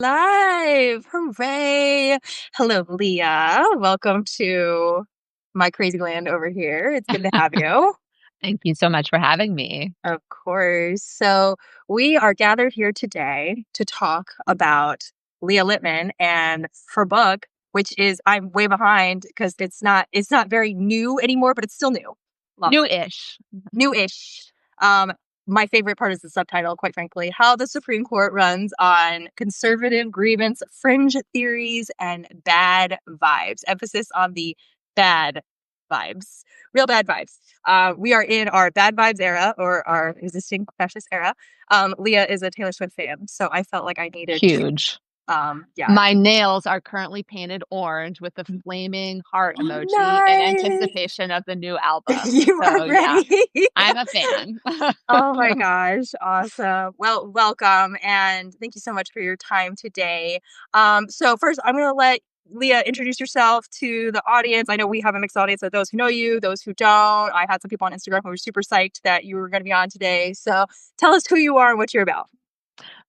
Live! Hooray! Hello, Leah. Welcome to my crazy land over here. It's good to have you. Thank you so much for having me. Of course. So, we are gathered here today to talk about Leah Litman and her book, which is I'm way behind because it's not very new anymore, but it's still new. Lawless. New-ish. New-ish. Um, my favorite part is the subtitle, quite frankly, How the Supreme Court Runs on Conservative Grievance, Fringe Theories, and Bad Vibes. Emphasis on the bad vibes. Real bad vibes. We are in our bad vibes era, or our existing fascist era. Leah is a Taylor Swift fan, so I felt like I needed to, Huge. yeah. My nails are currently painted orange with the flaming heart Oh, emoji in nice! anticipation of the new album. You are So, yeah, ready. I'm a fan. Oh my gosh, awesome. Well, welcome and thank you so much for your time today. So first I'm gonna let Leah introduce yourself to the audience. I know we have a mixed audience of those who know you, those who don't. I had some people on Instagram who were super psyched that you were gonna be on today. So tell us who you are and what you're about.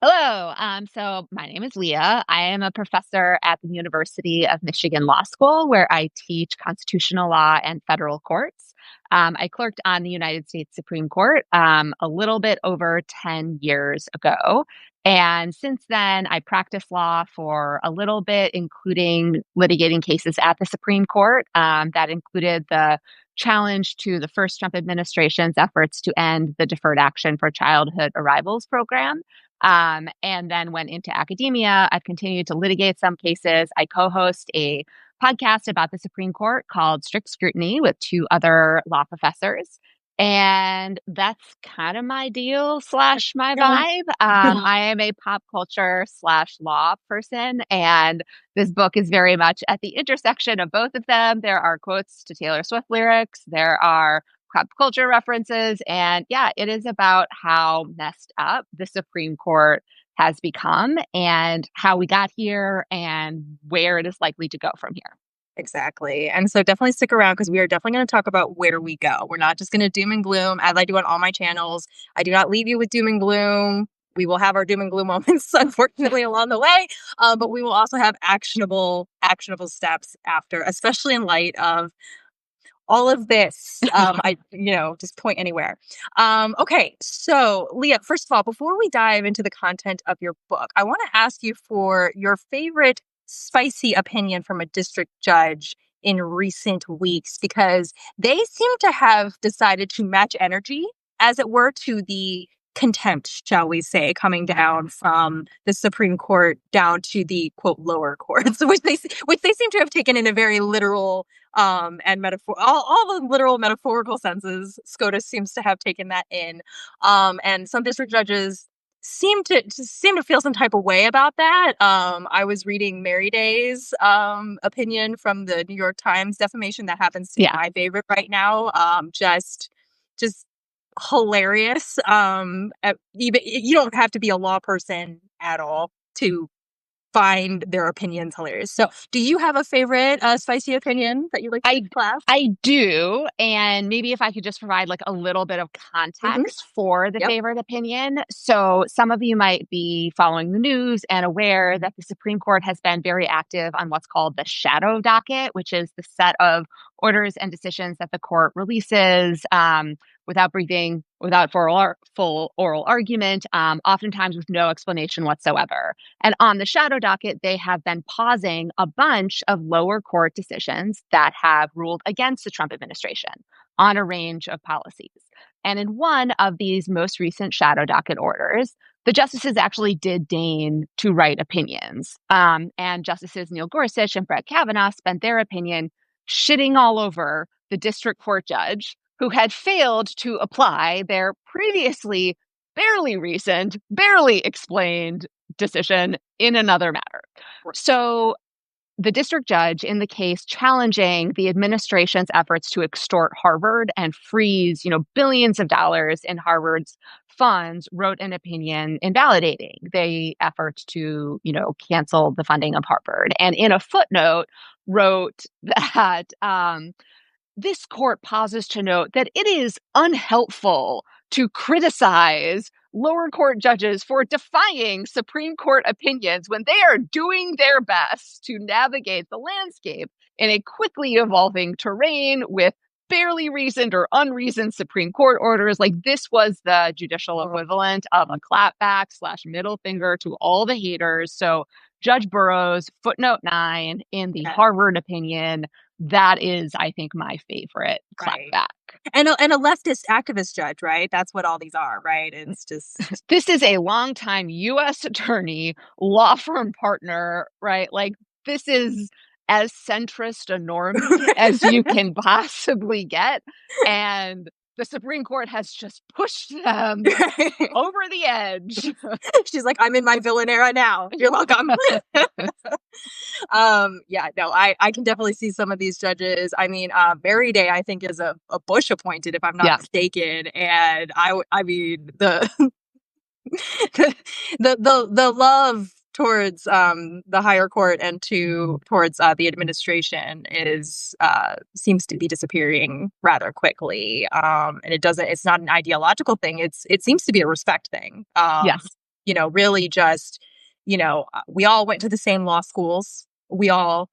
Hello. So my name is Leah. I am a professor at the University of Michigan Law School, where I teach constitutional law and federal courts. I clerked on the United States Supreme Court a little bit over 10 years ago. And since then, I practiced law for a little bit, including litigating cases at the Supreme Court. That included the challenge to the first Trump administration's efforts to end the Deferred Action for Childhood Arrivals program. And then went into academia. I've continued to litigate some cases. I co-host a podcast about the Supreme Court called Strict Scrutiny with two other law professors. And that's kind of my deal slash my Yeah. vibe. I am a pop culture slash law person, and this book is very much at the intersection of both of them. There are quotes to Taylor Swift lyrics. There are pop culture references. And yeah, it is about how messed up the Supreme Court has become and how we got here and where it is likely to go from here. Exactly. And so definitely stick around because we are definitely going to talk about where we go. We're not just going to doom and gloom as I do on all my channels. I do not leave you with doom and gloom. We will have our doom and gloom moments, unfortunately, along the way. But we will also have actionable steps after, especially in light of all of this. Just point anywhere. Okay. So Leah, first of all, before we dive into the content of your book, I want to ask you for your favorite spicy opinion from a district judge in recent weeks, because they seem to have decided to match energy, as it were, to the contempt, shall we say, coming down from the Supreme Court down to the quote lower courts, which they seem to have taken in a very literal and metaphor, all the literal metaphorical senses. SCOTUS seems to have taken that in, and some district judges seem to feel some type of way about that. I was reading Mary Day's opinion from the New York Times defamation. That happens to be Yeah. my favorite right now. Just hilarious. Even you don't have to be a law person at all to find their opinions hilarious. So, do you have a favorite spicy opinion that you like to I class? I do, and maybe if I could just provide like a little bit of Hmm. context for the Yep. favorite opinion. So some of you might be following the news and aware that the Supreme Court has been very active on what's called the shadow docket, which is the set of orders and decisions that the court releases without briefing, without full oral argument, oftentimes with no explanation whatsoever. And on the shadow docket, they have been pausing a bunch of lower court decisions that have ruled against the Trump administration on a range of policies. And in one of these most recent shadow docket orders, the justices actually did deign to write opinions. And Justices Neil Gorsuch and Brett Kavanaugh spent their opinion shitting all over the district court judge who had failed to apply their previously barely recent, barely explained decision in another matter. So the district judge in the case challenging the administration's efforts to extort Harvard and freeze, billions of dollars in Harvard's funds wrote an opinion invalidating the efforts to, cancel the funding of Harvard. And in a footnote wrote that this court pauses to note that it is unhelpful to criticize lower court judges for defying Supreme Court opinions when they are doing their best to navigate the landscape in a quickly evolving terrain with barely reasoned or unreasoned Supreme Court orders. Like, this was the judicial equivalent of a clapback / middle finger to all the haters. So Judge Burroughs, footnote 9 in the Harvard opinion, that is, I think, my favorite clapback. And a leftist activist judge, right? That's what all these are, right? It's just... This is a longtime U.S. attorney, law firm partner, right? Like, this is as centrist a normie as you can possibly get. And the Supreme Court has just pushed them over the edge. She's like, I'm in my villain era now. You're welcome. I can definitely see some of these judges. I mean, Mary Day, I think, is a Bush appointed, if I'm not mistaken. And I mean, the the love towards the higher court and towards the administration is seems to be disappearing rather quickly. And it's not an ideological thing. It seems to be a respect thing. Really just, we all went to the same law schools. We all,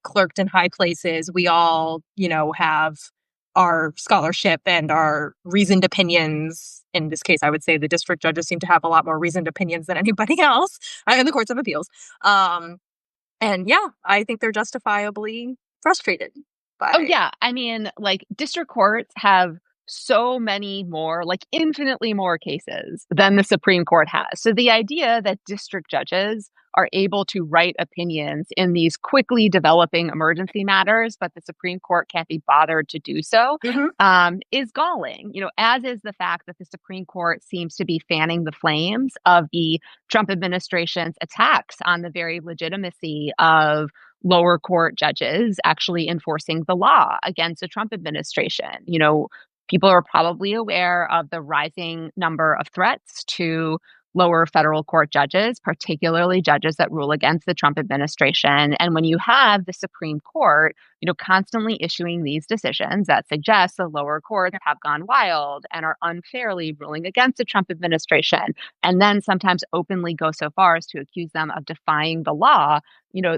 clerked in high places. We all, have our scholarship and our reasoned opinions. In this case, I would say the district judges seem to have a lot more reasoned opinions than anybody else in the courts of appeals. I think they're justifiably frustrated by... Oh, yeah. I mean, like, district courts have so many more, like infinitely more cases than the Supreme Court has. So the idea that district judges are able to write opinions in these quickly developing emergency matters, but the Supreme Court can't be bothered to do so, is galling, as is the fact that the Supreme Court seems to be fanning the flames of the Trump administration's attacks on the very legitimacy of lower court judges actually enforcing the law against the Trump administration. People are probably aware of the rising number of threats to lower federal court judges, particularly judges that rule against the Trump administration. And when you have the Supreme Court, constantly issuing these decisions that suggest the lower courts have gone wild and are unfairly ruling against the Trump administration, and then sometimes openly go so far as to accuse them of defying the law,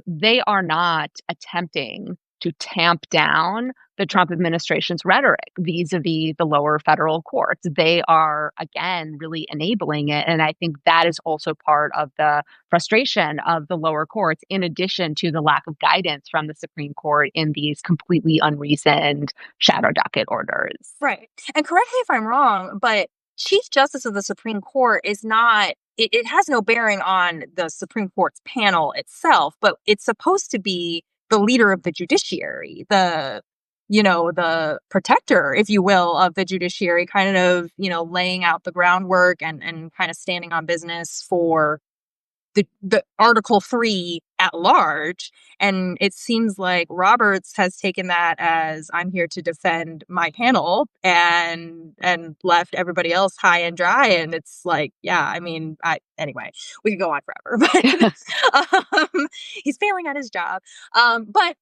they are not attempting to tamp down the Trump administration's rhetoric vis-a-vis the lower federal courts. They are, again, really enabling it. And I think that is also part of the frustration of the lower courts, in addition to the lack of guidance from the Supreme Court in these completely unreasoned shadow docket orders. Right. And correct me if I'm wrong, but Chief Justice of the Supreme Court is not... It has no bearing on the Supreme Court's panel itself, but it's supposed to be the leader of the judiciary, the protector, if you will, of the judiciary, kind of, laying out the groundwork and kind of standing on business for the Article 3 at large. And it seems like Roberts has taken that as, I'm here to defend my panel, and left everybody else high and dry. And it's like, anyway, we could go on forever, but he's failing at his job. But,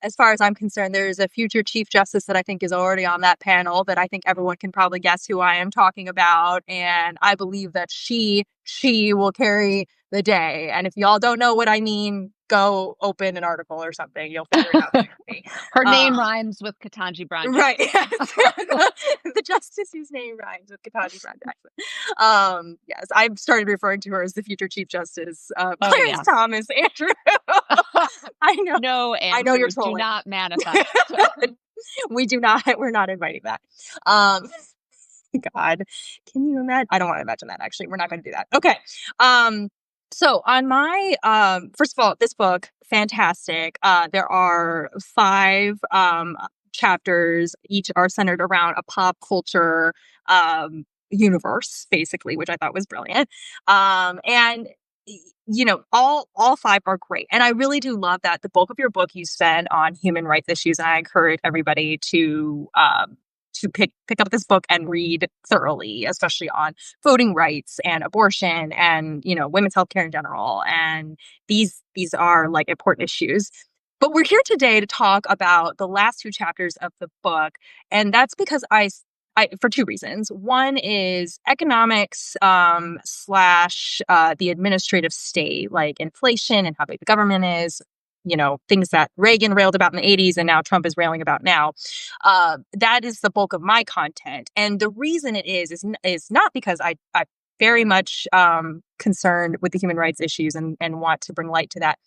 as far as I'm concerned, there's a future Chief Justice that I think is already on that panel that I think everyone can probably guess who I am talking about. And I believe that she will carry the day. And if y'all don't know what I mean, go open an article or something. You'll figure it out. Her name rhymes with Ketanji Brown Jackson. Right. Yes. The justice whose name rhymes with Ketanji Brown Jackson. Yes, I've started referring to her as the future Chief Justice. Clarence Thomas, Andrew. I know. No, Andrew, I know you're trolling. Do not manifest. We do not. We're not inviting that. God, can you imagine? I don't want to imagine that, actually. We're not going to do that. Okay. So on my, first of all, this book, fantastic. There are 5 chapters. Each are centered around a pop culture universe, basically, which I thought was brilliant. And all 5 are great. And I really do love that the bulk of your book you spend on human rights issues. And I encourage everybody to pick up this book and read thoroughly, especially on voting rights and abortion and, women's healthcare in general. And these are like important issues. But we're here today to talk about the last 2 chapters of the book. And that's because I for two reasons. One is economics slash the administrative state, like inflation and how big the government is. Things that Reagan railed about in the 80s and now Trump is railing about now. That is the bulk of my content. And the reason it is not because I very much concerned with the human rights issues and want to bring light to that.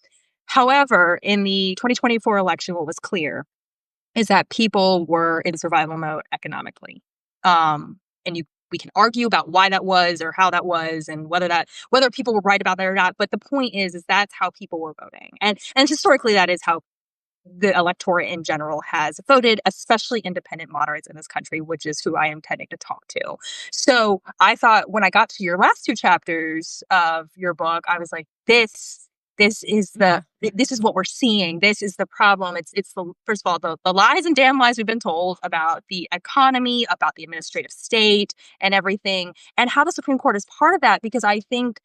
However, in the 2024 election, what was clear is that people were in survival mode economically. And we can argue about why that was or how that was and whether people were right about that or not. But the point is that's how people were voting. And historically, that is how the electorate in general has voted, especially independent moderates in this country, which is who I am tending to talk to. So I thought when I got to your last two chapters of your book, I was like, this is what we're seeing. This is the problem. It's the, first of all, the lies and damn lies we've been told about the economy, about the administrative state and everything, and how the Supreme Court is part of that. Because I think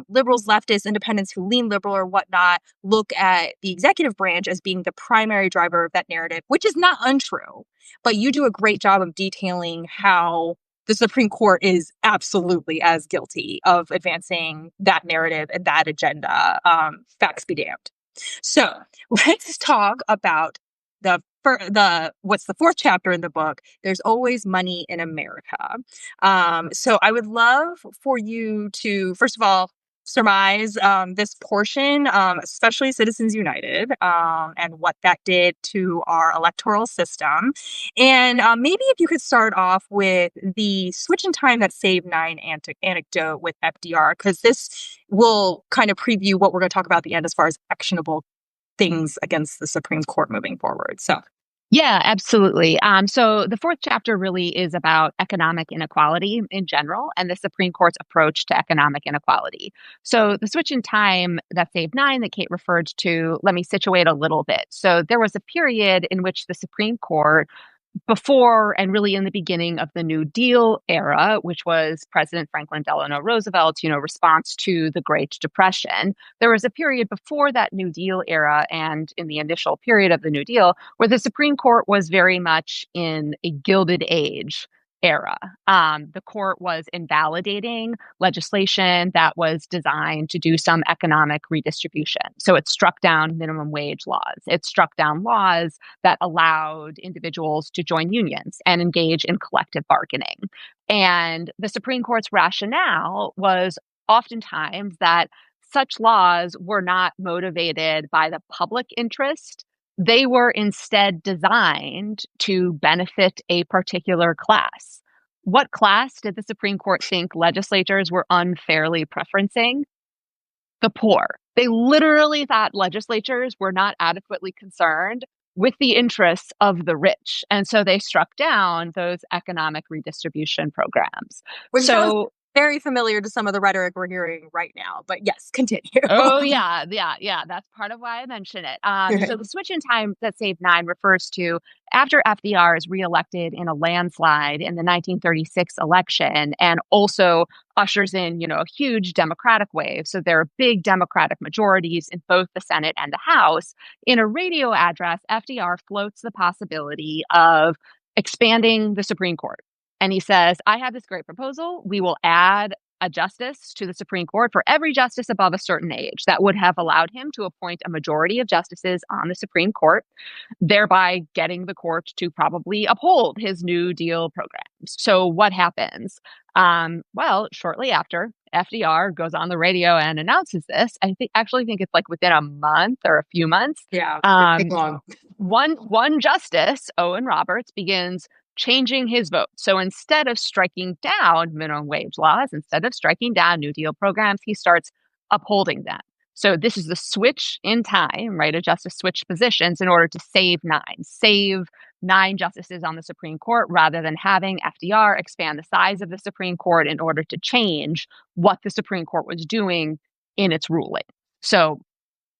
liberals, leftists, independents who lean liberal or whatnot look at the executive branch as being the primary driver of that narrative, which is not untrue. But you do a great job of detailing how the Supreme Court is absolutely as guilty of advancing that narrative and that agenda. Facts be damned. So let's talk about what's the fourth chapter in the book. There's always money in America. So I would love for you to, first of all, surmise this portion, especially Citizens United, and what that did to our electoral system. And maybe if you could start off with the switch in time that saved nine anecdote with FDR, because this will kind of preview what we're going to talk about at the end as far as actionable things against the Supreme Court moving forward. So. Yeah, absolutely. So the fourth chapter really is about economic inequality in general and the Supreme Court's approach to economic inequality. So the switch in time that saved nine that Kate referred to, let me situate a little bit. So there was a period in which the Supreme Court, before and really in the beginning of the New Deal era, which was President Franklin Delano Roosevelt's, response to the Great Depression, there was a period before that New Deal era and in the initial period of the New Deal where the Supreme Court was very much in a Gilded Age era. The court was invalidating legislation that was designed to do some economic redistribution. So it struck down minimum wage laws. It struck down laws that allowed individuals to join unions and engage in collective bargaining. And the Supreme Court's rationale was oftentimes that such laws were not motivated by the public interest. They were instead designed to benefit a particular class. What class did the Supreme Court think legislators were unfairly preferencing? The poor. They literally thought legislatures were not adequately concerned with the interests of the rich. And so they struck down those economic redistribution programs. Which sounds very familiar to some of the rhetoric we're hearing right now. But yes, continue. Oh, yeah. That's part of why I mention it. So the switch in time that saved nine refers to after FDR is reelected in a landslide in the 1936 election and also ushers in, a huge Democratic wave. So there are big Democratic majorities in both the Senate and the House. In a radio address, FDR floats the possibility of expanding the Supreme Court. And he says, I have this great proposal. We will add a justice to the Supreme Court for every justice above a certain age. That would have allowed him to appoint a majority of justices on the Supreme Court, thereby getting the court to probably uphold his New Deal programs. So what happens? Well, shortly after, FDR goes on the radio and announces this. I actually think it's like within a month or a few months. Yeah, long. One justice, Owen Roberts, begins changing his vote. So instead of striking down minimum wage laws, instead of striking down New Deal programs, he starts upholding them. So this is the switch in time, right? A justice switched positions in order to save nine justices on the Supreme Court rather than having FDR expand the size of the Supreme Court in order to change what the Supreme Court was doing in its ruling. So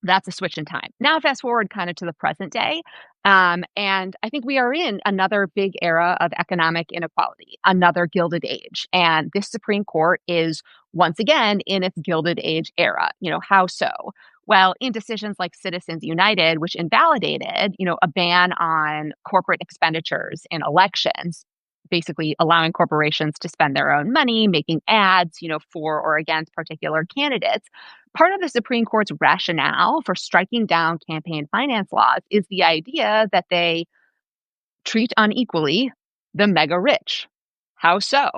that's a switch in time. Now, fast forward kind of to the present day. And I think we are in another big era of economic inequality, another Gilded Age. And this Supreme Court is once again in its Gilded Age era. How so? Well, in decisions like Citizens United, which invalidated, a ban on corporate expenditures in elections, basically allowing corporations to spend their own money, making ads, for or against particular candidates. Part of the Supreme Court's rationale for striking down campaign finance laws is the idea that they treat unequally the mega rich. How so?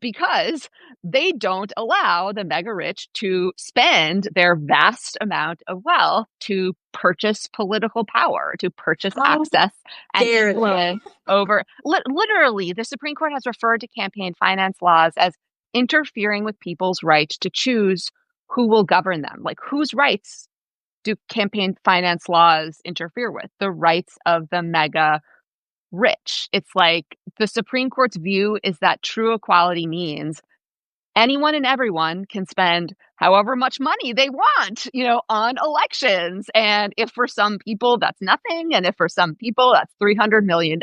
Because they don't allow the mega rich to spend their vast amount of wealth to purchase political power, to purchase How access and dare influence they? over. Literally, the Supreme Court has referred to campaign finance laws as interfering with people's right to choose who will govern them. Like, whose rights do campaign finance laws interfere with? The rights of the mega rich. It's like the Supreme Court's view is that true equality means anyone and everyone can spend however much money they want, on elections. And if for some people that's nothing, and if for some people that's $300 million,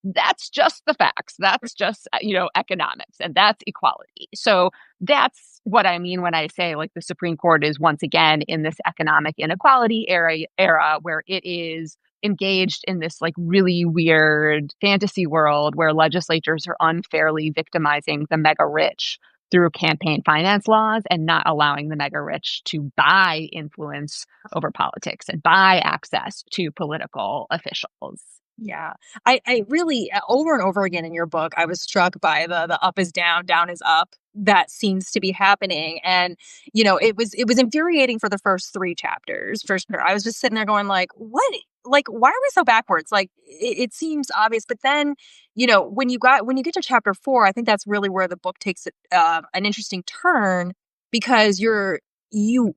that's just the facts. That's just, economics, and that's equality. So that's what I mean when I say like the Supreme Court is once again in this economic inequality era where it is engaged in this like really weird fantasy world where legislatures are unfairly victimizing the mega rich through campaign finance laws and not allowing the mega rich to buy influence over politics and buy access to political officials. Yeah. I really over and over again in your book, I was struck by the up is down, down is up that seems to be happening. And, it was infuriating for the first three chapters for sure. I was just sitting there going like, what? Like, why are we so backwards? Like it seems obvious, but then, when you get to chapter 4, I think that's really where the book takes an interesting turn because you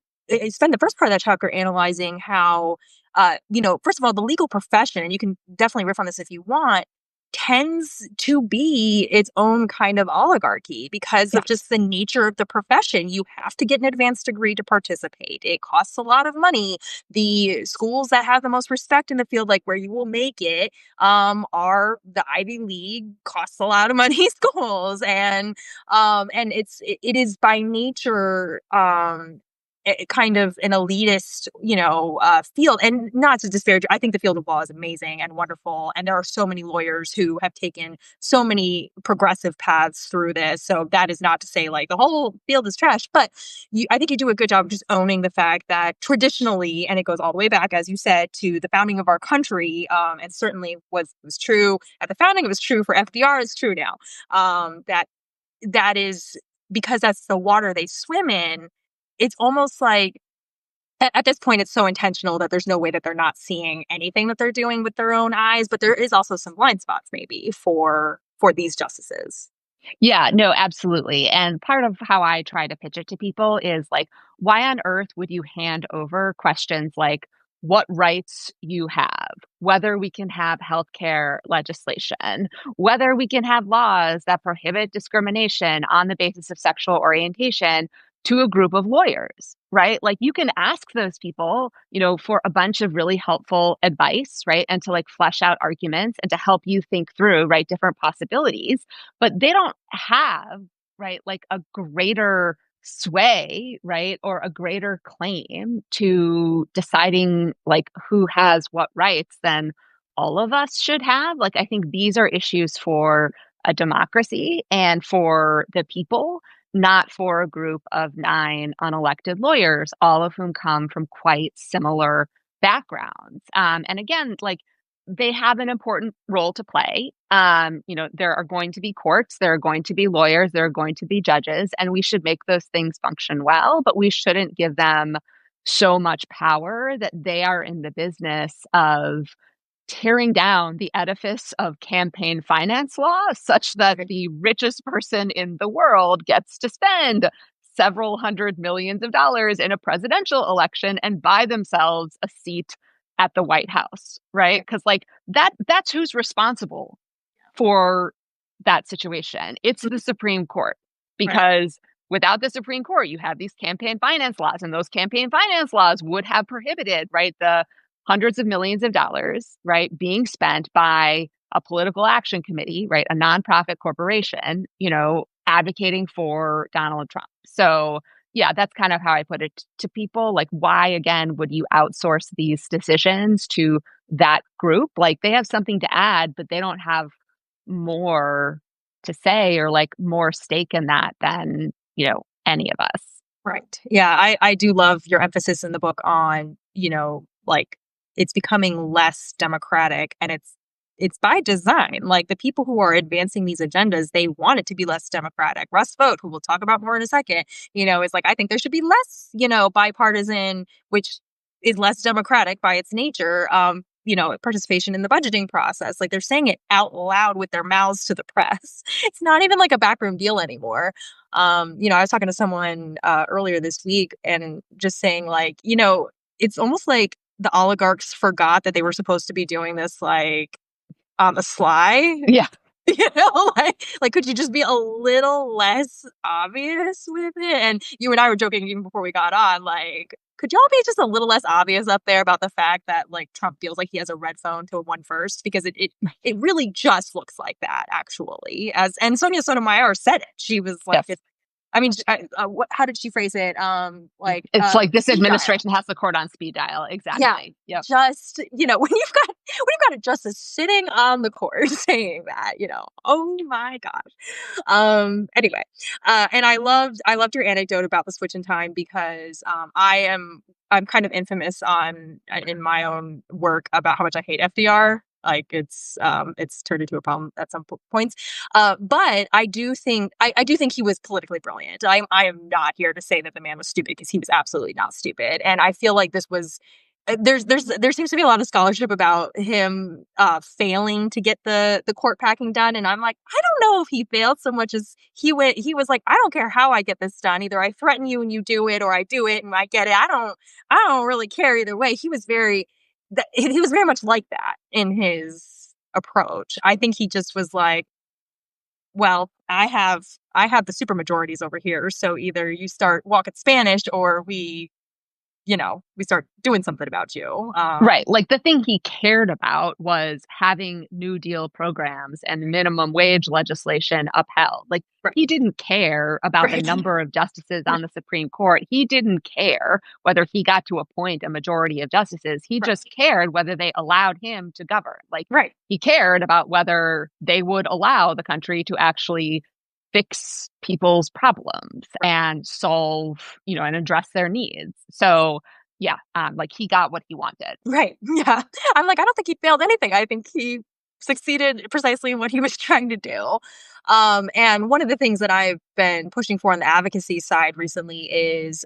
spend the first part of that chapter analyzing how first of all, the legal profession, and you can definitely riff on this if you want, tends to be its own kind of oligarchy because Yeah. of just the nature of the profession. You have to get an advanced degree to participate. It costs a lot of money. The schools that have the most respect in the field, like where you will make it, are the Ivy League, costs a lot of money schools, and it is by nature kind of an elitist, field. And not to disparage, I think the field of law is amazing and wonderful. And there are so many lawyers who have taken so many progressive paths through this. So that is not to say like the whole field is trash, but I think you do a good job of just owning the fact that traditionally, and it goes all the way back, as you said, to the founding of our country, and certainly was true at the founding, it was true for FDR, it's true now, that is because that's the water they swim in. It's almost like at this point, it's so intentional that there's no way that they're not seeing anything that they're doing with their own eyes. But there is also some blind spots, maybe for these justices. Yeah, no, absolutely. And part of how I try to pitch it to people is like, why on earth would you hand over questions like what rights you have, whether we can have healthcare legislation, whether we can have laws that prohibit discrimination on the basis of sexual orientation to a group of lawyers, right? Like you can ask those people, for a bunch of really helpful advice, right? And to like flesh out arguments and to help you think through, right, different possibilities, but they don't have, right, like a greater sway, right, or a greater claim to deciding like who has what rights than all of us should have. Like, I think these are issues for a democracy and for the people, not for a group of 9 unelected lawyers, all of whom come from quite similar backgrounds. And again, like they have an important role to play. There are going to be courts, there are going to be lawyers, there are going to be judges, and we should make those things function well, but we shouldn't give them so much power that they are in the business of tearing down the edifice of campaign finance law such that the richest person in the world gets to spend several hundred millions of dollars in a presidential election and buy themselves a seat at the White House, right? Because like that's who's responsible for that situation. It's the Supreme Court Right. because without the Supreme Court, you have these campaign finance laws, and those campaign finance laws would have prohibited, right, the hundreds of millions of dollars, right, being spent by a political action committee, right, a nonprofit corporation, advocating for Donald Trump. So, yeah, that's kind of how I put it to people. Like, why, again, would you outsource these decisions to that group? Like, they have something to add, but they don't have more to say or like more stake in that than, any of us. Right. Yeah, I do love your emphasis in the book on, like it's becoming less democratic, and it's by design. Like the people who are advancing these agendas, they want it to be less democratic. Russ Vogt, who we'll talk about more in a second, is like, I think there should be less, bipartisan, which is less democratic by its nature. Participation in the budgeting process. Like they're saying it out loud with their mouths to the press. It's not even like a backroom deal anymore. I was talking to someone earlier this week and just saying like, it's almost like the oligarchs forgot that they were supposed to be doing this like on the sly. Yeah. Like could you just be a little less obvious with it? And you and I were joking even before we got on, like, could y'all be just a little less obvious up there about the fact that like Trump feels like he has a red phone to a one first? Because it really just looks like that actually. And Sonia Sotomayor said it. She was like, Yes. how did she phrase it? It's like this speed administration has the court on speed dial. Exactly. Yeah. Yep. Just, when you've got a justice sitting on the court saying that, oh my gosh. Anyway, and I loved your anecdote about the switch in time because I'm kind of infamous in my own work about how much I hate FDR. Like it's turned into a problem at some points. But I do think he was politically brilliant. I am not here to say that the man was stupid, because he was absolutely not stupid. And I feel like this was there seems to be a lot of scholarship about him failing to get the court packing done. And I'm like, I don't know if he failed so much as he was like, I don't care how I get this done. Either I threaten you and you do it, or I do it and I get it. I don't really care either way. He was very much like that in his approach. I think he just was like, well, I have the super majorities over here, so either you start walking Spanish or we start doing something about you. Right. Like the thing he cared about was having New Deal programs and minimum wage legislation upheld. Like Right. he didn't care about the Right. number of justices on the Supreme Court. He didn't care whether he got to appoint a majority of justices. He Right. just cared whether they allowed him to govern. Like Right. he cared about whether they would allow the country to actually fix people's problems and solve, and address their needs. So yeah, like he got what he wanted. Right. Yeah. I'm like, I don't think he failed anything. I think he succeeded precisely in what he was trying to do. And one of the things that I've been pushing for on the advocacy side recently is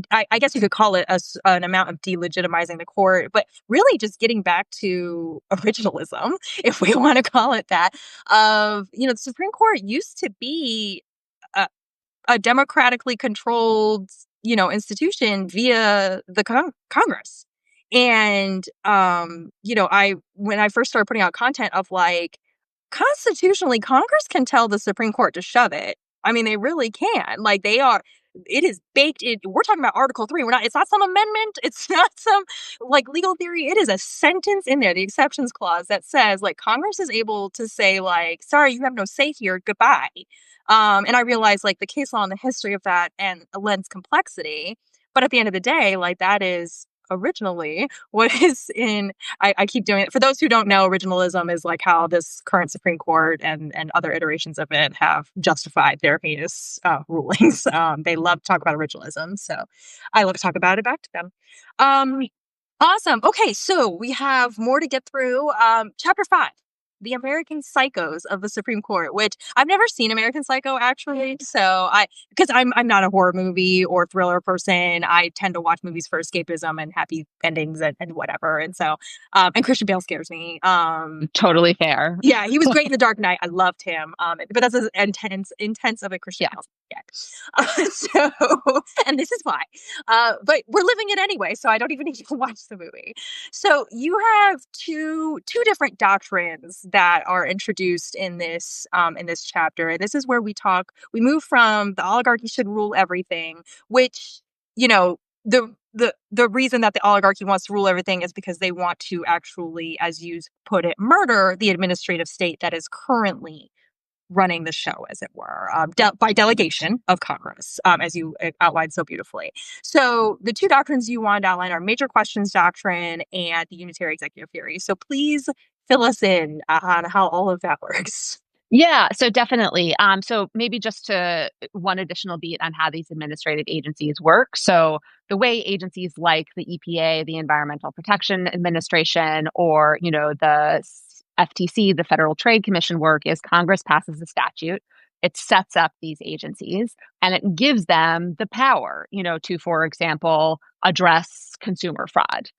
I guess you could call it an amount of delegitimizing the court, but really just getting back to originalism, if we want to call it that. The Supreme Court used to be a democratically controlled, institution via the Congress. And, when I first started putting out content of like, constitutionally, Congress can tell the Supreme Court to shove it. I mean, they really can. Like it is baked in. We're talking about Article 3. It's not some amendment. It's not some like legal theory. It is a sentence in there, the exceptions clause, that says like Congress is able to say like, sorry, you have no say here. Goodbye. And I realized like the case law and the history of that and lends complexity. But at the end of the day, like that is originally what is in, I keep doing it. For those who don't know, originalism is like how this current Supreme Court and other iterations of it have justified their heinous rulings. They love to talk about originalism. So I love to talk about it back to them. Awesome. Okay, so we have more to get through. Chapter 5. The American Psychos of the Supreme Court, which I've never seen American Psycho actually. So because I'm not a horror movie or thriller person. I tend to watch movies for escapism and happy endings and whatever. And so, and Christian Bale scares me. Totally fair. Yeah, he was great in The Dark Knight. I loved him. But that's as intense of a Christian Bale yet. So, and this is why. But we're living it anyway, so I don't even need to watch the movie. So you have two different doctrines that are introduced in this chapter. And this is where we move from the oligarchy should rule everything, which, the reason that the oligarchy wants to rule everything is because they want to actually, as you put it, murder the administrative state that is currently running the show, as it were, by delegation of Congress, as you outlined so beautifully. So the two doctrines you wanted to outline are major questions doctrine and the unitary executive theory. So please fill us in on how all of that works. Yeah, so definitely. So maybe just to one additional beat on how these administrative agencies work. So the way agencies like the EPA, the Environmental Protection Administration, or FTC, the Federal Trade Commission work is Congress passes a statute. It sets up these agencies and it gives them the power, to, for example, address consumer fraud.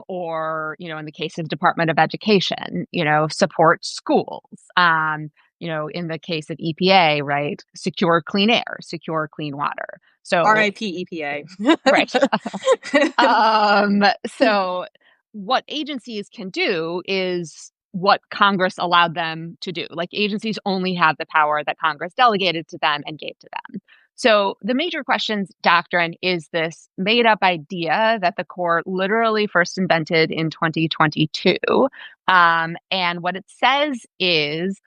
Or, in the case of Department of Education, support schools. In the case of EPA, right, secure clean air, secure clean water. So, RIP EPA. right. So what agencies can do is what Congress allowed them to do. Like agencies only have the power that Congress delegated to them and gave to them. So the major questions doctrine is this made up idea that the court literally first invented in 2022. And what it says is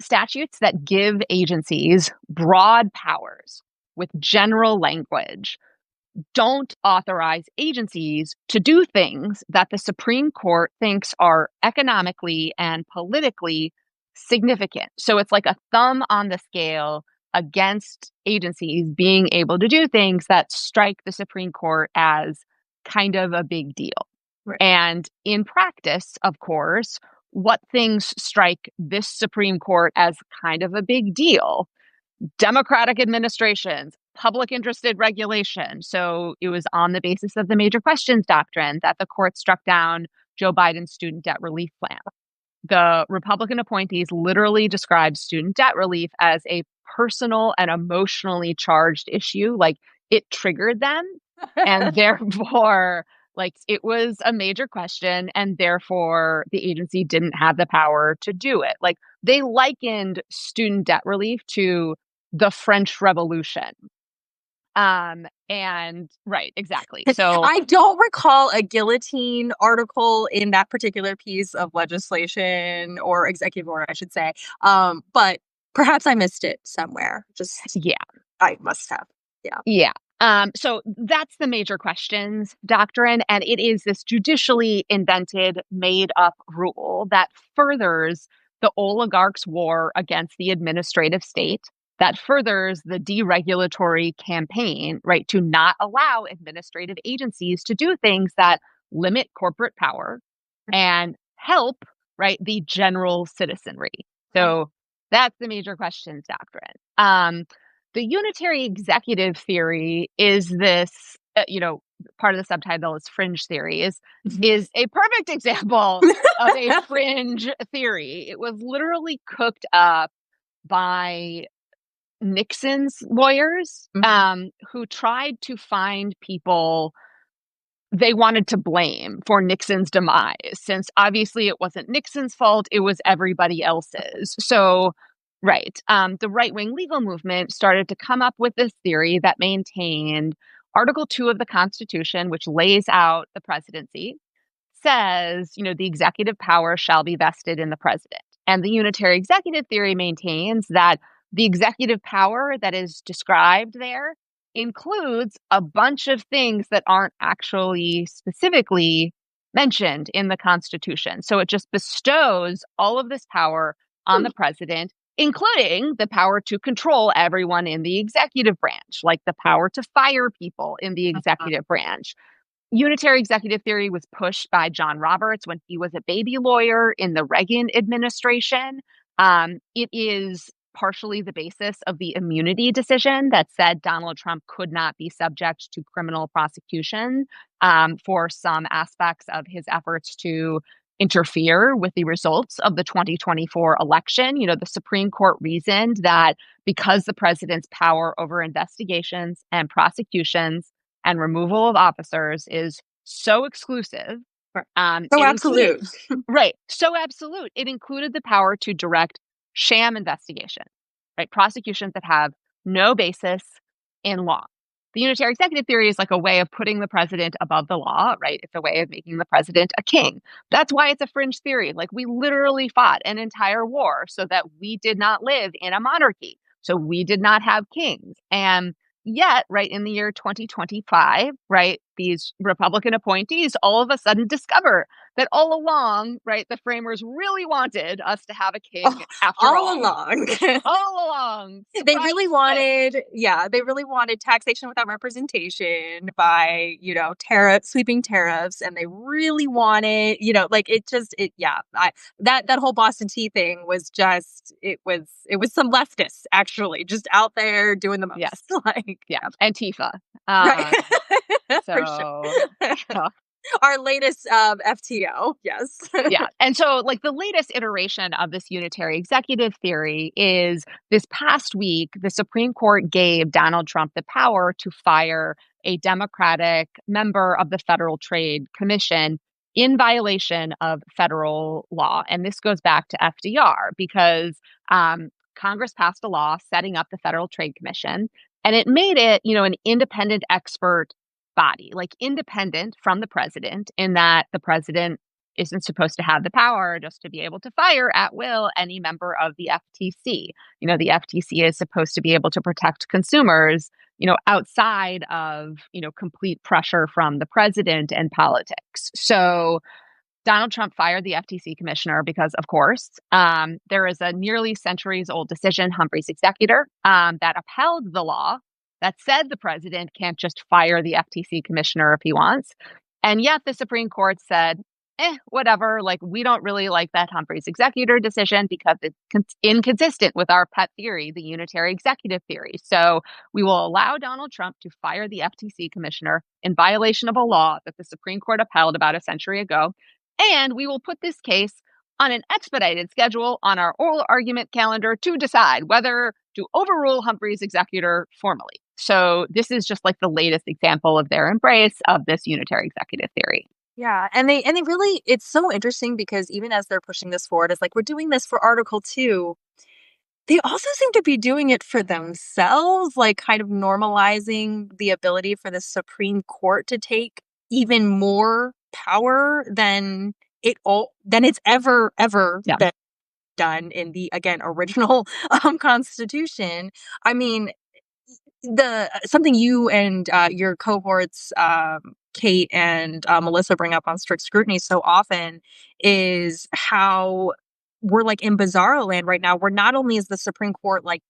statutes that give agencies broad powers with general language don't authorize agencies to do things that the Supreme Court thinks are economically and politically significant. So it's like a thumb on the scale against agencies being able to do things that strike the Supreme Court as kind of a big deal. Right. And in practice, of course, what things strike this Supreme Court as kind of a big deal? Democratic administrations, public interested regulation. So it was on the basis of the major questions doctrine that the court struck down Joe Biden's student debt relief plan. The Republican appointees literally described student debt relief as a personal and emotionally charged issue. Like it triggered them. And therefore, like it was a major question. And therefore, the agency didn't have the power to do it. Like they likened student debt relief to the French Revolution. And right, exactly. So I don't recall a guillotine article in that particular piece of legislation or executive order, I should say. But perhaps I missed it somewhere. Just yeah, I must have. Yeah. Yeah. So that's the major questions doctrine. And it is this judicially invented, made up rule that furthers the oligarch's war against the administrative state, that furthers the deregulatory campaign, right, to not allow administrative agencies to do things that limit corporate power and help, right, the general citizenry. So that's the major questions doctrine. The unitary executive theory is this, part of the subtitle is fringe theory, is a perfect example of a fringe theory. It was literally cooked up by Nixon's lawyers, who tried to find people they wanted to blame for Nixon's demise, since obviously it wasn't Nixon's fault, it was everybody else's. So, right, the right-wing legal movement started to come up with this theory that maintained Article 2 of the Constitution, which lays out the presidency, says, the executive power shall be vested in the president. And the unitary executive theory maintains that the executive power that is described there includes a bunch of things that aren't actually specifically mentioned in the Constitution. So it just bestows all of this power on the president, including the power to control everyone in the executive branch, like the power to fire people in the executive branch. Unitary executive theory was pushed by John Roberts when he was a baby lawyer in the Reagan administration. It is partially the basis of the immunity decision that said Donald Trump could not be subject to criminal prosecution for some aspects of his efforts to interfere with the results of the 2024 election. The Supreme Court reasoned that because the president's power over investigations and prosecutions and removal of officers is so exclusive. So absolute. Right. So absolute. It included the power to direct sham investigation, right? Prosecutions that have no basis in law. The unitary executive theory is like a way of putting the president above the law, right? It's a way of making the president a king. That's why it's a fringe theory. Like we literally fought an entire war so that we did not live in a monarchy. So we did not have kings. And yet, right, in the year 2025, right, these Republican appointees all of a sudden discover that all along, right, the framers really wanted us to have a king Oh, after all all. along. All along. They Surprise really twist. wanted, yeah, they really wanted taxation without representation by, sweeping tariffs, and they really wanted, like yeah, that whole Boston Tea thing was just, it was some leftists actually just out there doing the Yes. most, like, Yeah. yeah, Antifa. right, for sure. So Our latest FTO, yes. yeah. And so, like, the latest iteration of this unitary executive theory is this past week, the Supreme Court gave Donald Trump the power to fire a Democratic member of the Federal Trade Commission in violation of federal law. And this goes back to FDR because Congress passed a law setting up the Federal Trade Commission, and it made it, an independent expert body, like independent from the president, in that the president isn't supposed to have the power just to be able to fire at will any member of the FTC. The FTC is supposed to be able to protect consumers, outside of, complete pressure from the president and politics. So Donald Trump fired the FTC commissioner because, of course, there is a nearly centuries old decision, Humphrey's Executor, that upheld the law that said the president can't just fire the FTC commissioner if he wants. And yet the Supreme Court said, whatever, like, we don't really like that Humphrey's Executor decision because it's inconsistent with our pet theory, the unitary executive theory. So we will allow Donald Trump to fire the FTC commissioner in violation of a law that the Supreme Court upheld about a century ago. And we will put this case on an expedited schedule on our oral argument calendar to decide whether to overrule Humphrey's Executor formally. So this is just like the latest example of their embrace of this unitary executive theory. Yeah, and they really, it's so interesting because even as they're pushing this forward, it's like we're doing this for Article 2. They also seem to be doing it for themselves, like kind of normalizing the ability for the Supreme Court to take even more power than it's ever Yeah. been done in the, again, original Constitution. I mean, the something you and your cohorts, Kate and Melissa, bring up on strict scrutiny so often is how we're like in bizarro land right now, where not only is the Supreme Court like,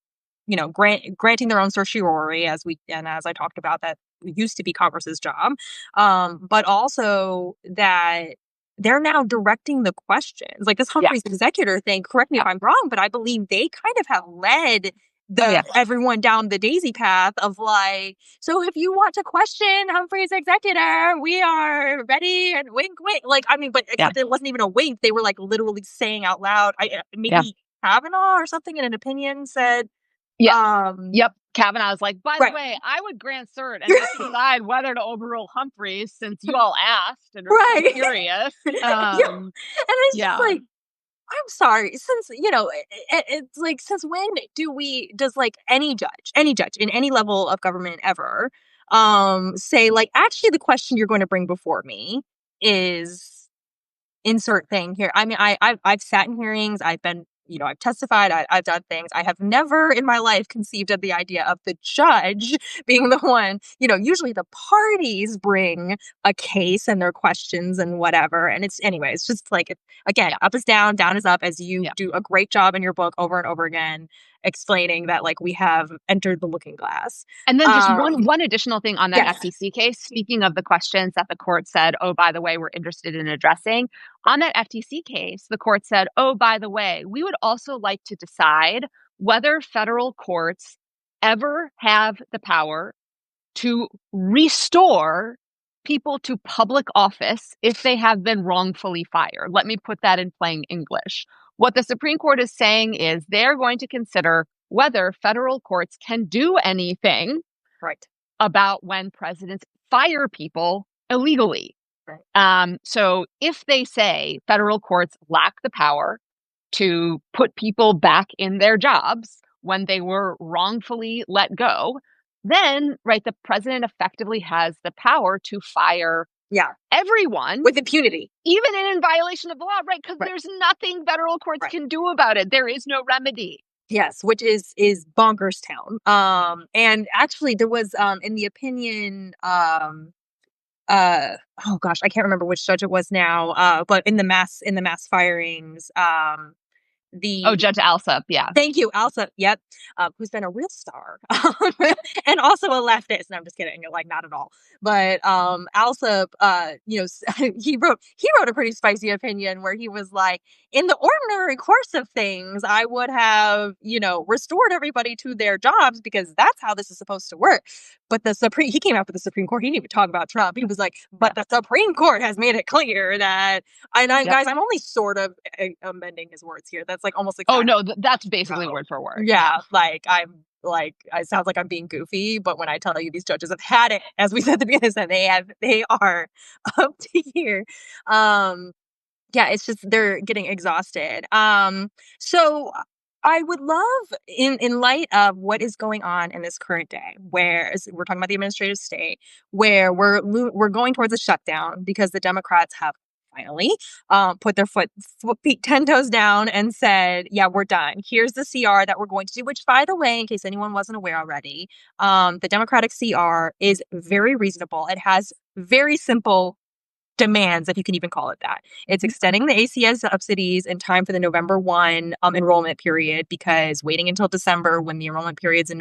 granting their own certiorari, as I talked about, that used to be Congress's job, but also that they're now directing the questions. Like this Yeah. Humphrey's Executor thing, correct me if I'm wrong, but I believe they kind of have led everyone down the daisy path of like, so if you want to question Humphrey's Executor, we are ready, and wink wink. Like, I mean, but Yeah. except it wasn't even a wink. They were like literally saying out loud, Yeah. maybe Kavanaugh or something in an opinion said, Yeah. Yep. Kavanaugh was like, by the right. way, I would grant cert and just decide whether to overrule Humphreys since you all asked and are so Right. curious. Yeah. And it's just Yeah. like, I'm sorry, since, it's like, since when does like any judge in any level of government ever, say like, actually, the question you're going to bring before me is insert thing here. I mean, I've sat in hearings. I've been, I've testified. I've done things. I have never in my life conceived of the idea of the judge being the one. Usually the parties bring a case and their questions and whatever. And it's just like, again, up is down, down is up, as you do a great job in your book over and over again, explaining that like we have entered the looking glass. And then just one additional thing on that Yes. FTC case, speaking of the questions that the court said, oh, by the way, we're interested in addressing. On that FTC case, the court said, oh, by the way, we would also like to decide whether federal courts ever have the power to restore people to public office if they have been wrongfully fired. Let me put that in plain English. What the Supreme Court is saying is they're going to consider whether federal courts can do anything about when presidents fire people illegally. So if they say federal courts lack the power to put people back in their jobs when they were wrongfully let go, then, the president effectively has the power to fire everyone with impunity, even in violation of the law, because there's nothing federal courts can do about it. There is no remedy. Yes, which is bonkers town. And actually there was in the opinion oh gosh, I can't remember which judge it was now. But in the mass firings, Oh, the Judge Alsup. Yeah. thank you, Elsa. Yep, who's been a real star, and also a leftist. No, I'm just kidding. Like, not at all. But Elsa, he wrote a pretty spicy opinion where he was like, in the ordinary course of things, I would have restored everybody to their jobs because that's how this is supposed to work. But he came after the Supreme Court. He didn't even talk about Trump. He was like, but the Supreme Court has made it clear that. Guys, I'm only sort of amending his words here. That's like almost Oh, exactly. no, that's basically word for word. Yeah, like it sounds like I'm being goofy, but when I tell you these judges have had it, as we said at the beginning, they are up to here. Yeah, it's just they're getting exhausted. So I would love, in light of what is going on in this current day, where we're talking about the administrative state, where we're going towards a shutdown because the Democrats have finally put their feet 10 toes down and said, yeah, we're done. Here's the CR that we're going to do, which, by the way, in case anyone wasn't aware already, the Democratic CR is very reasonable. It has very simple demands, if you can even call it that. It's extending the ACS subsidies in time for the November 1 enrollment period, because waiting until December when the enrollment period's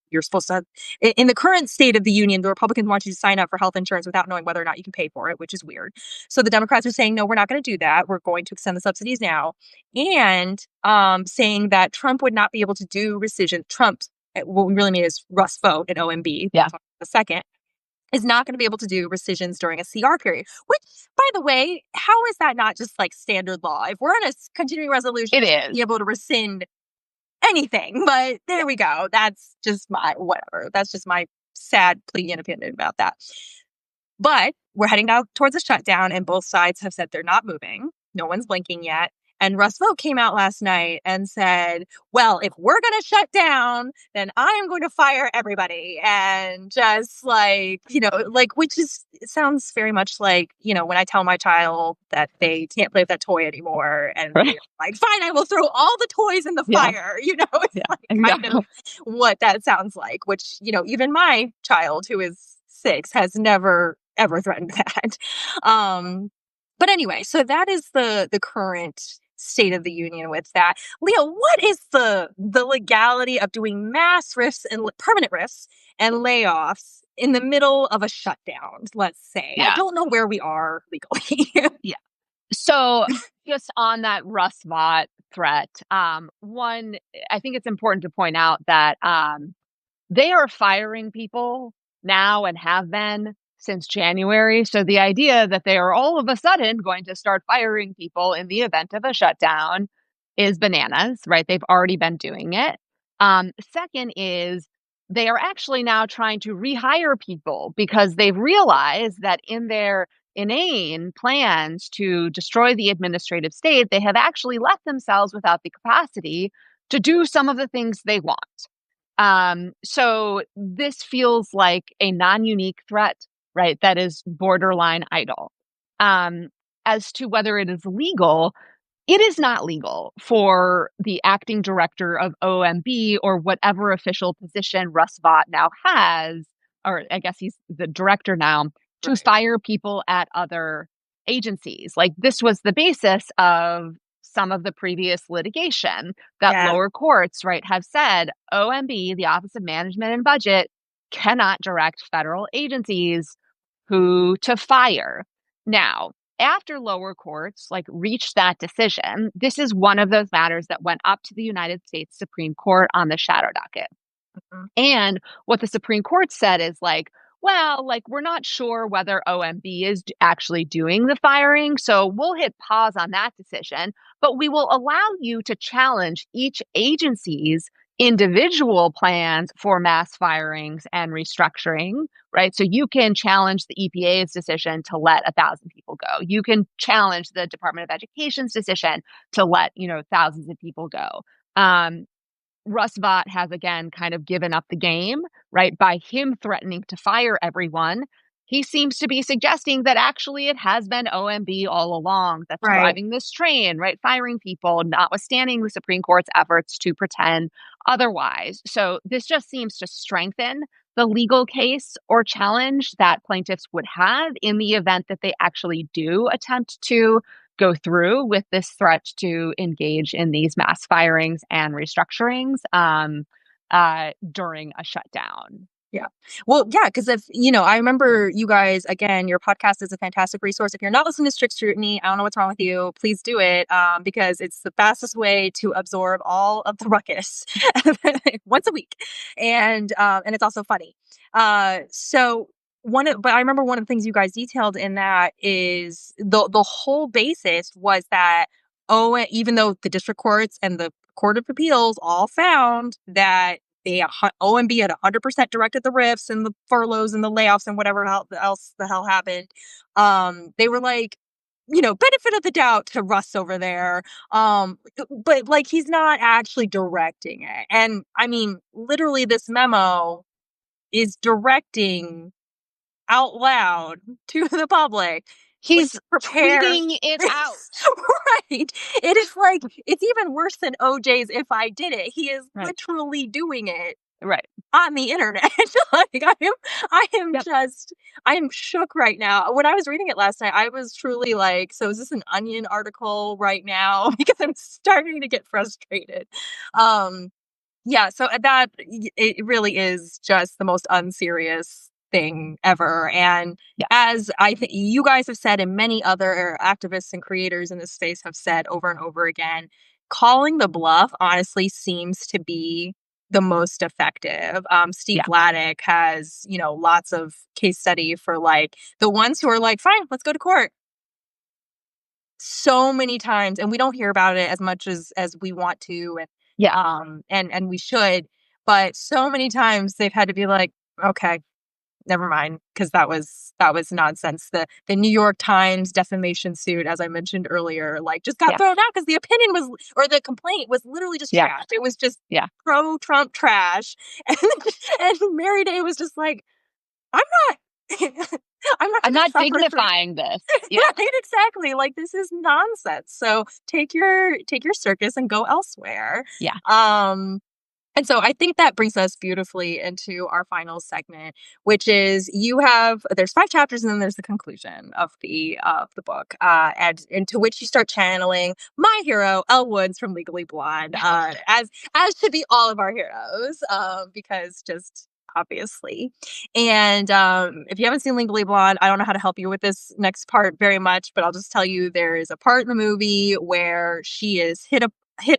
you're supposed to, in the current state of the union, the Republicans want you to sign up for health insurance without knowing whether or not you can pay for it, which is weird. So the Democrats are saying, no, we're not going to do that. We're going to extend the subsidies now. And saying that Trump would not be able to do rescission. What we really mean is Russ Vogt at OMB. Yeah. A second. Is not going to be able to do rescissions during a CR period. Which, by the way, how is that not just like standard law? If we're in a continuing resolution, it is be able to rescind anything. But there we go. That's just my whatever. That's just my sad plebeian opinion about that. But we're heading out towards a shutdown, and both sides have said they're not moving. No one's blinking yet. And Russ Vogt came out last night and said, well, if we're going to shut down, then I am going to fire everybody. And just which it sounds very much like, when I tell my child that they can't play with that toy anymore. And they're like, fine, I will throw all the toys in the fire. It's kind of what that sounds like, which, even my child, who is 6, has never, ever threatened that. But anyway, so that is the current state of the union with that. Leah, what is the legality of doing mass rifts and permanent rifts and layoffs in the middle of a shutdown, let's say? Yeah. I don't know where we are legally. Yeah. So just on that Russ Vogt threat, one, I think it's important to point out that they are firing people now and have been since January. So the idea that they are all of a sudden going to start firing people in the event of a shutdown is bananas, right? They've already been doing it. Second is they are actually now trying to rehire people because they've realized that in their inane plans to destroy the administrative state, they have actually left themselves without the capacity to do some of the things they want. So this feels like a non-unique threat, right? That is borderline idle. As to whether it is legal, it is not legal for the acting director of OMB or whatever official position Russ Vogt now has, or I guess he's the director now, to fire people at other agencies. Like, this was the basis of some of the previous litigation that lower courts, right, have said OMB, the Office of Management and Budget, cannot direct federal agencies who to fire. Now, after lower courts reached that decision, this is one of those matters that went up to the United States Supreme Court on the shadow docket. Mm-hmm. And what the Supreme Court said is we're not sure whether OMB is actually doing the firing, so we'll hit pause on that decision, but we will allow you to challenge each agency's individual plans for mass firings and restructuring, right? So you can challenge the EPA's decision to let 1,000 people go. You can challenge the Department of Education's decision to let, thousands of people go. Russ Vogt has again kind of given up the game, right? By him threatening to fire everyone, he seems to be suggesting that actually it has been OMB all along that's driving this train, right? Firing people, notwithstanding the Supreme Court's efforts to pretend otherwise. So this just seems to strengthen the legal case or challenge that plaintiffs would have in the event that they actually do attempt to go through with this threat to engage in these mass firings and restructurings during a shutdown. Yeah. Well, yeah, because if, I remember you guys, again, your podcast is a fantastic resource. If you're not listening to Strict Scrutiny, I don't know what's wrong with you. Please do it, because it's the fastest way to absorb all of the ruckus once a week. And it's also funny. So but I remember one of the things you guys detailed in that is the whole basis was that, even though the district courts and the Court of Appeals all found that OMB had 100% directed the rifts and the furloughs and the layoffs and whatever else the hell happened. They were like, benefit of the doubt to Russ over there. But like, he's not actually directing it. And I mean, literally this memo is directing out loud to the public. He's Prepare. tweeting it out. Right. It is like, it's even worse than OJ's If I Did It. He is Right. literally doing it Right. on the internet. Like, Yep. I am shook right now. When I was reading it last night, I was truly like, so is this an Onion article right now? Because I'm starting to get frustrated. Yeah, so it really is just the most unserious thing ever. And Yeah. as I think you guys have said, and many other activists and creators in this space have said over and over again, calling the bluff honestly seems to be the most effective. Steve Vladeck has, lots of case study for like the ones who are like, fine, let's go to court. So many times, and we don't hear about it as much as we want to, and we should, but so many times they've had to be like, okay, never mind, because that was nonsense. The New York Times defamation suit, as I mentioned earlier, like just got thrown out because the opinion was, or the complaint was literally just trash. It was just pro-Trump trash, and Mary Day was just like, I'm not. I'm not dignifying this. Yeah, right, exactly. Like, this is nonsense. So take your circus and go elsewhere. Yeah. And so I think that brings us beautifully into our final segment, which is there's 5 chapters and then there's the conclusion of the book, and into which you start channeling my hero, Elle Woods from Legally Blonde, as should be all of our heroes, because just obviously. And if you haven't seen Legally Blonde, I don't know how to help you with this next part very much, but I'll just tell you there is a part in the movie where she is hit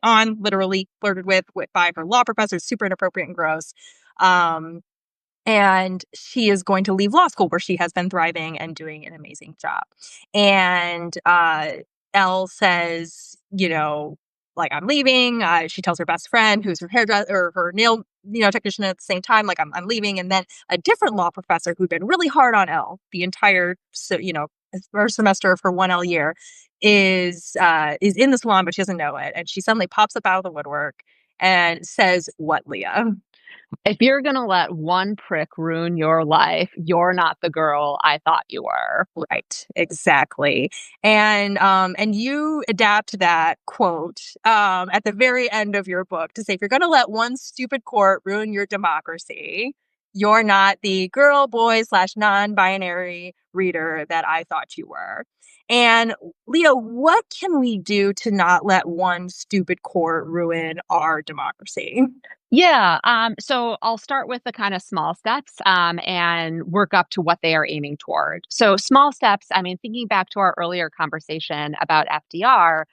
on, literally flirted with by her law professor, super inappropriate and gross. And she is going to leave law school where she has been thriving and doing an amazing job. And Elle says, like, I'm leaving. She tells her best friend, who's her hairdresser or her nail, technician at the same time, like, I'm leaving. And then a different law professor who'd been really hard on Elle the entire, first semester of her 1L year is in the salon, but she doesn't know it. And she suddenly pops up out of the woodwork and says, "What, Leah? If you're going to let one prick ruin your life, you're not the girl I thought you were." Right, exactly. And you adapt that quote at the very end of your book to say, if you're going to let one stupid court ruin your democracy, you're not the girl, boy / non-binary reader that I thought you were. And Leah, what can we do to not let one stupid court ruin our democracy? Yeah. So I'll start with the kind of small steps and work up to what they are aiming toward. So small steps, I mean, thinking back to our earlier conversation about FDR,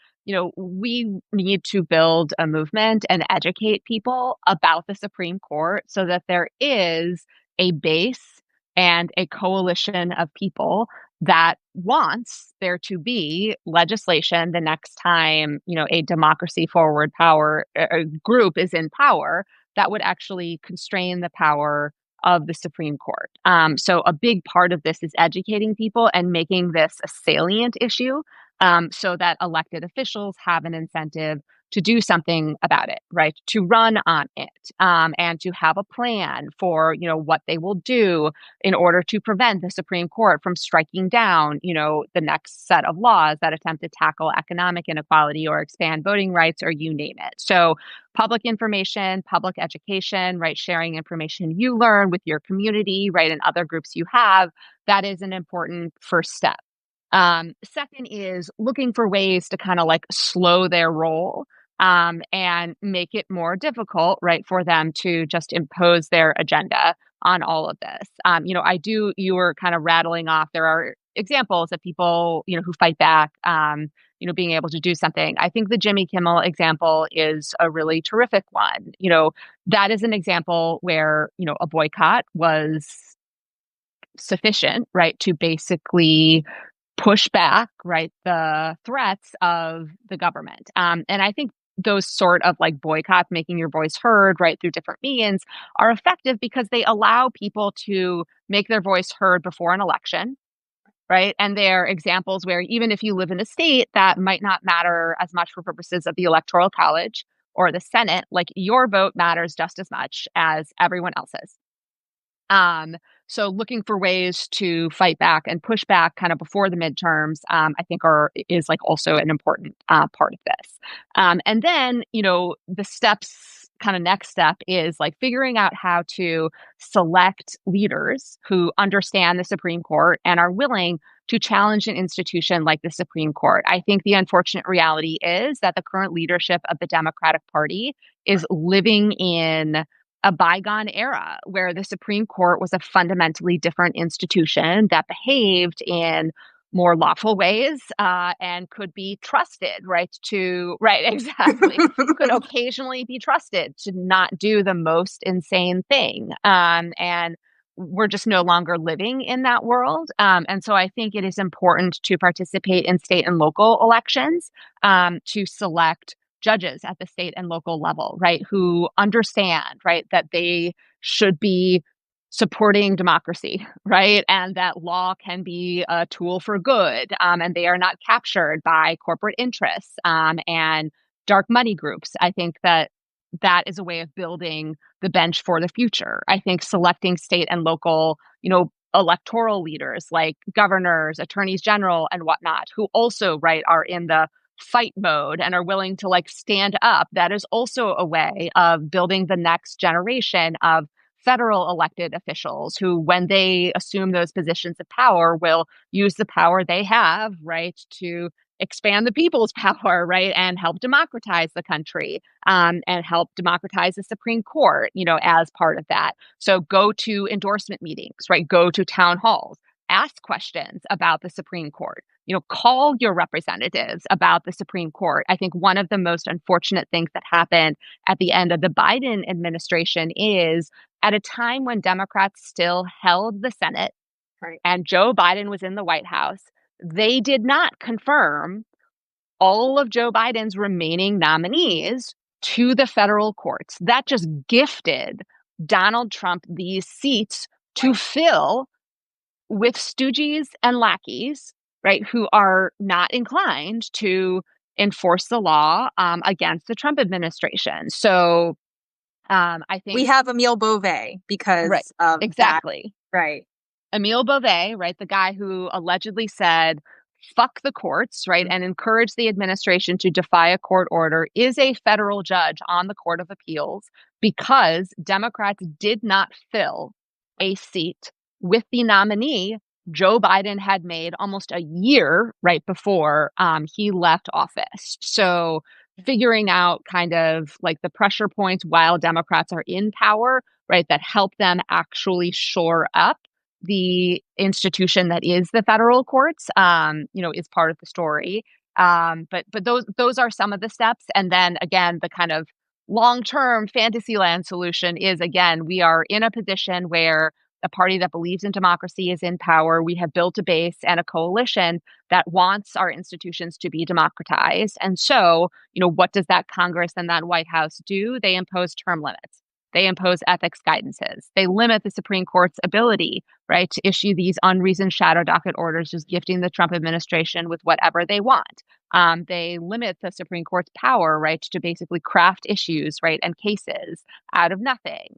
we need to build a movement and educate people about the Supreme Court so that there is a base and a coalition of people that wants there to be legislation the next time, a democracy forward power group is in power that would actually constrain the power of the Supreme Court. So a big part of this is educating people and making this a salient issue, so that elected officials have an incentive to do something about it, right? To run on it, and to have a plan for, what they will do in order to prevent the Supreme Court from striking down, the next set of laws that attempt to tackle economic inequality or expand voting rights or you name it. So public information, public education, right? Sharing information you learn with your community, right? And other groups you have, that is an important first step. Second is looking for ways to kind of like slow their roll, and make it more difficult, right, for them to just impose their agenda on all of this. You were kind of rattling off, there are examples of people, who fight back, being able to do something. I think the Jimmy Kimmel example is a really terrific one. That is an example where, a boycott was sufficient, right, to basically push back, right, the threats of the government. And I think those sort of like boycotts, making your voice heard, right, through different means, are effective because they allow people to make their voice heard before an election, right? And they're examples where even if you live in a state that might not matter as much for purposes of the Electoral College or the Senate, like your vote matters just as much as everyone else's. So looking for ways to fight back and push back kind of before the midterms, I think is like also an important part of this. And then, the next step is like figuring out how to select leaders who understand the Supreme Court and are willing to challenge an institution like the Supreme Court. I think the unfortunate reality is that the current leadership of the Democratic Party is living in a bygone era where the Supreme Court was a fundamentally different institution that behaved in more lawful ways, and could be trusted, right? Right, exactly. Could occasionally be trusted to not do the most insane thing. And we're just no longer living in that world. And so I think it is important to participate in state and local elections, to select judges at the state and local level, right, who understand, right, that they should be supporting democracy, right, and that law can be a tool for good, and they are not captured by corporate interests, and dark money groups. I think that is a way of building the bench for the future. I think selecting state and local, electoral leaders like governors, attorneys general, and whatnot, who also, right, are in the fight mode and are willing to like stand up. That is also a way of building the next generation of federal elected officials who, when they assume those positions of power, will use the power they have, right, to expand the people's power, right, and help democratize the country, and help democratize the Supreme Court, as part of that. So go to endorsement meetings, right, go to town halls, ask questions about the Supreme Court. Call your representatives about the Supreme Court. I think one of the most unfortunate things that happened at the end of the Biden administration is at a time when Democrats still held the Senate, Right. and Joe Biden was in the White House, they did not confirm all of Joe Biden's remaining nominees to the federal courts. That just gifted Donald Trump these seats to fill with stooges and lackeys, right, who are not inclined to enforce the law, against the Trump administration. So I think We have Emile Beauvais because right, of that. exactly. Right. Emile Beauvais, right, the guy who allegedly said, fuck the courts, right, and encouraged the administration to defy a court order, is a federal judge on the Court of Appeals because Democrats did not fill a seat with the nominee Joe Biden had made almost a year right before he left office. So figuring out kind of like the pressure points while Democrats are in power, right, that help them actually shore up the institution that is the federal courts, is part of the story. But those are some of the steps. And then again, the kind of long-term Fantasyland solution is, again, we are in a position where a party that believes in democracy is in power. We have built a base and a coalition that wants our institutions to be democratized. And so, what does that Congress and that White House do? They impose term limits. They impose ethics guidances. They limit the Supreme Court's ability, right, to issue these unreasoned shadow docket orders, just gifting the Trump administration with whatever they want. They limit the Supreme Court's power, right, to basically craft issues, right, and cases out of nothing.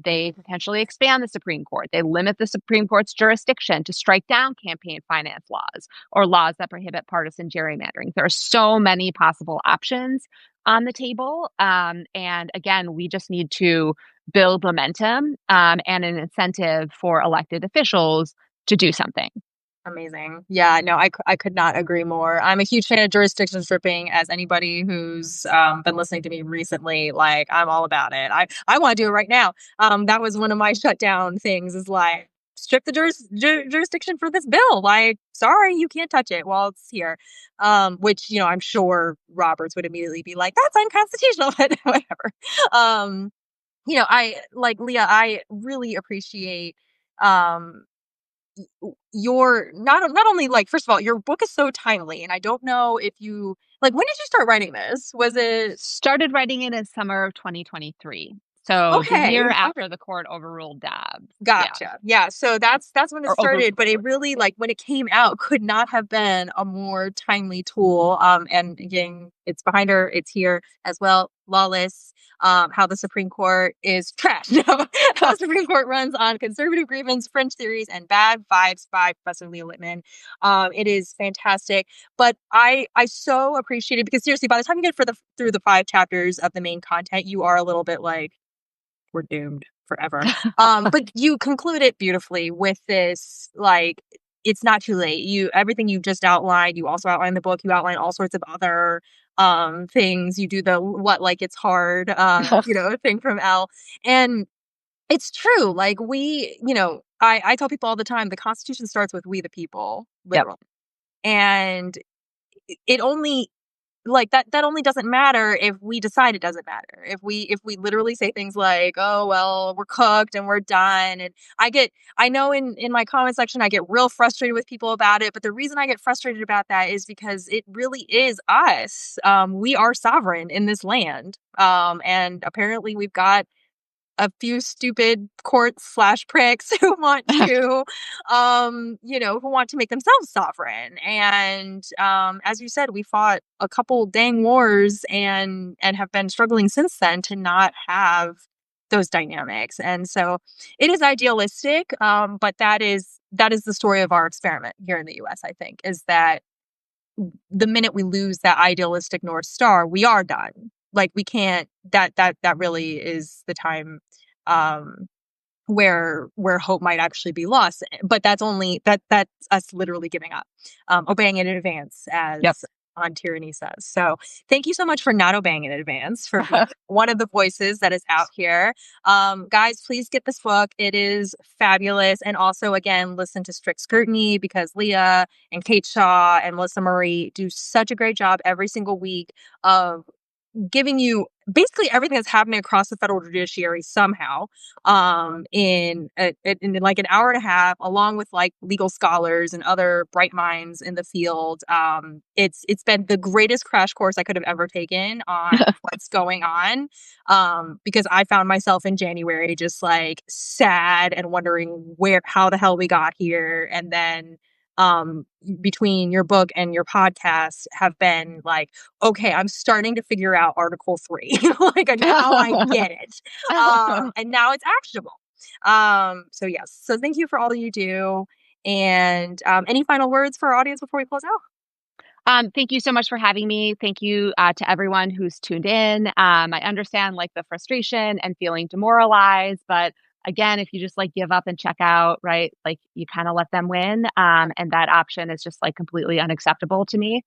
They potentially expand the Supreme Court. They limit the Supreme Court's jurisdiction to strike down campaign finance laws or laws that prohibit partisan gerrymandering. There are so many possible options on the table. And again, we just need to build momentum and an incentive for elected officials to do something. Amazing. Yeah, no, I could not agree more. I'm a huge fan of jurisdiction stripping. As anybody who's been listening to me recently, like, I'm all about it. I want to do it right now. That was one of my shutdown things, is like, strip the jurisdiction for this bill. Like, sorry, you can't touch it while it's here. Which, I'm sure Roberts would immediately be like, that's unconstitutional, but whatever. I like Leah, I really appreciate um your not only, like, first of all, your book is so timely, and I don't know if you, like, when did you start writing this? Was it Started writing it in summer of 2023. So the year okay? after the court overruled Dobbs. Yeah. Gotcha. Yeah, so that's when it Or over started, but it really, like, when it came out, could not have been a more timely tool. And again, it's behind her, it's here as well. Lawless, how the Supreme Court is trash. No, how the Supreme Court runs on conservative grievance, French theories, and bad vibes by Professor Leah Litman. It is fantastic, but I so appreciate it, because seriously, by the time you get through the 5 chapters of the main content, you are a little bit like, we're doomed forever. But you conclude it beautifully with this, like, it's not too late. Everything you just outlined, you also outline the book, you outline all sorts of other things. You do the what, like, it's hard, thing from Elle. And it's true. Like, I tell people all the time, the Constitution starts with we the people, Yep. literally. And it only, like, that only doesn't matter if we decide it doesn't matter. If we literally say things like, oh well, we're cooked and we're done. And I know in my comment section I get real frustrated with people about it, but the reason I get frustrated about that is because it really is us. We are sovereign in this land. And apparently we've got a few stupid court/pricks who want to, who want to make themselves sovereign. And as you said, we fought a couple dang wars and have been struggling since then to not have those dynamics. And so it is idealistic, but that is the story of our experiment here in the U.S. I think, is that the minute we lose that idealistic North Star, we are done. Like, we can't, that really is the time where hope might actually be lost. But that's us literally giving up, obeying in advance, Yep. as on Tyranny says. So thank you so much for not obeying in advance, for being one of the voices that is out here. Guys, please get this book. It is fabulous. And also, again, listen to Strict Scrutiny, because Leah and Kate Shaw and Melissa Murray do such a great job every single week of giving you basically everything that's happening across the federal judiciary somehow, in like an hour and a half, along with, like, legal scholars and other bright minds in the field. It's been the greatest crash course I could have ever taken on what's going on, because I found myself in January just, like, sad and wondering how the hell we got here. And then between your book and your podcast have been like, okay, I'm starting to figure out Article 3. Like, now I get it. And now it's actionable. So yes. So thank you for all that you do. And any final words for our audience before we close out? Thank you so much for having me. Thank you to everyone who's tuned in. I understand, like, the frustration and feeling demoralized, but again, if you just, like, give up and check out, right, like, you kind of let them win. And that option is just, like, completely unacceptable to me.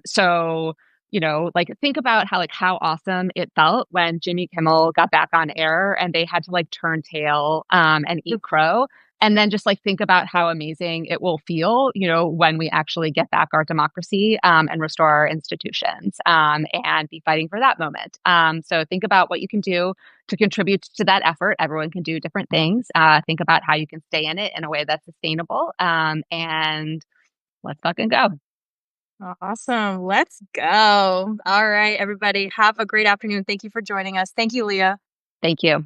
So, like, think about how awesome it felt when Jimmy Kimmel got back on air and they had to, like, turn tail and eat crow. And then just, like, think about how amazing it will feel, when we actually get back our democracy and restore our institutions, and be fighting for that moment. So think about what you can do to contribute to that effort. Everyone can do different things. Think about how you can stay in it in a way that's sustainable. And let's fucking go. Awesome. Let's go. All right, everybody. Have a great afternoon. Thank you for joining us. Thank you, Leah. Thank you.